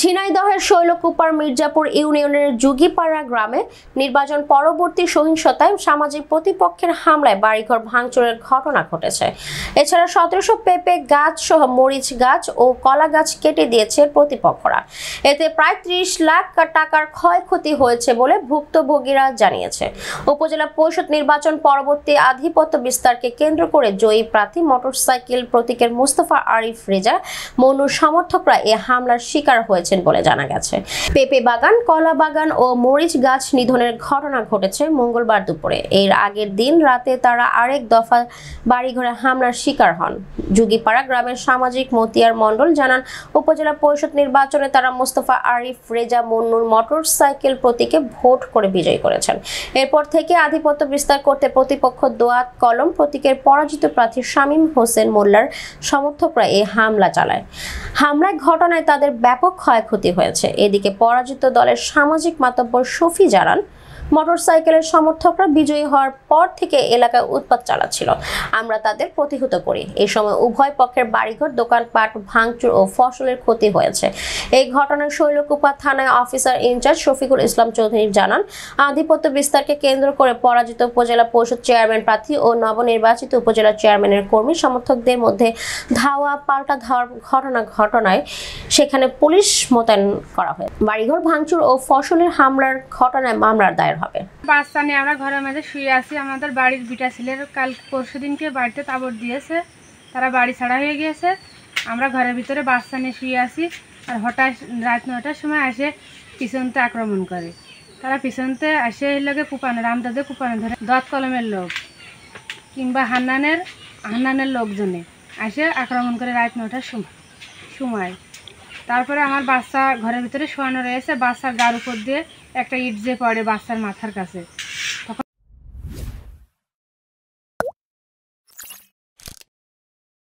ঝিনাইদহের শৈলকুপার মির্জাপুর ইউনিয়নের যুগীপাড়া গ্রামে নির্বাচন পরবর্তী সহিংসতায় সামাজিক প্রতিপক্ষের হামলায় বাড়িঘর ভাঙচুরের ঘটনা ঘটেছে। এছাড়া 1700 পেঁপে গাছ সহ মরিচ গাছ ও কলা গাছ কেটে দিয়েছে প্রতিপক্ষরা। এতে প্রায় 30 লাখ টাকার ক্ষয়ক্ষতি হয়েছে বলে ভুক্তভোগীরা জানিয়েছে। উপজেলা পরিষদ নির্বাচন পরবর্তী আধিপত্য বিস্তারকে কেন্দ্র করে জয়ী প্রার্থী মোটরসাইকেল প্রতীকের মুস্তফা আরিফ রেজা মনুর সমর্থকরা এ হামলার শিকার হয়েছেন বলে জানা গেছে। পেঁপে বাগান, কলা বাগান ও মরিচ গাছ নিধনের ঘটনা ঘটেছে মঙ্গলবার দুপুরে। এর আগের দিন রাতে তারা আরেক দফা বাড়িঘরে হামলার শিকার হন। যুগীপাড়া গ্রামের সামাজিক মতিয়ার মণ্ডল জানান, উপজেলা পরিষদ নির্বাচনে তারা মুস্তফা আরিফ রেজা মন্নুর মোটরসাইকেল প্রতীকে ভোট করে বিজয়ী করেছেন। এরপর থেকে আধিপত্য বিস্তার করতে প্রতিপক্ষ দোয়াত কলম প্রতীকের পরাজিত প্রার্থী শামীম হোসেন মোল্লার সমর্থকরা এই হামলা চালায়। হামলার ঘটনায় তাদের ব্যাপক ক্ষয়ক্ষতি হয়েছে। এদিকে পরাজিত দলের সামাজিক মাতব্বর শফি জানান, মোটরসাইকেলের সমর্থকরা বিজয়ী হওয়ার পর থেকে এলাকায় উৎপাত চালাচ্ছিল। আমরা তাদের প্রতিহত করি। এই সময় উভয় পক্ষের বাড়িঘর, দোকানপাট ভাঙচুর ও ফসলের ক্ষতি হয়েছে। এই ঘটনায় শৈলকুপা থানায় অফিসার ইনচার্জ শফিকুল ইসলাম চৌধুরী জানান, আধিপত্য বিস্তারকে কেন্দ্র করে পরাজিত উপজেলা পরিষদ চেয়ারম্যান প্রার্থী ও নবনির্বাচিত উপজেলা চেয়ারম্যানের কর্মী সমর্থকদের মধ্যে ধাওয়া পাল্টা ধাওয়ার ঘটনায় সেখানে পুলিশ মোতায়েন করা হয়। বাড়িঘর ভাঙচুর ও ফসলের হামলার ঘটনায় মামলার দায়ের হবে। বাচ্চা নিয়ে আমরা ঘরের মধ্যে শুয়ে আছি। আমাদের বাড়ির বিটা ছেলের কাল পরশু দিনকে বাড়িতে তাবর দিয়েছে, তারা বাড়ি ছাড়া হয়ে গিয়েছে। আমরা ঘরের ভিতরে বাচ্চা নিয়ে শুয়ে আছি, আর হঠাৎ রাত 9টার সময় এসে পিছনতে আক্রমণ করে। তারা পিছনতে এসে লোকে কুপানো, রামদাদের কুপানো ধরে দত কলমের লোক কিংবা হান্নানের লোকজনে এসে আক্রমণ করে রাত 9টার সময়। তারপরে আমার বাচ্চা ঘরের ভিতরে শোয়ানো রয়েছে, বাচ্চার গার উপর দিয়ে একটা ইট যে পড়ে বাচ্চার মাথার কাছে।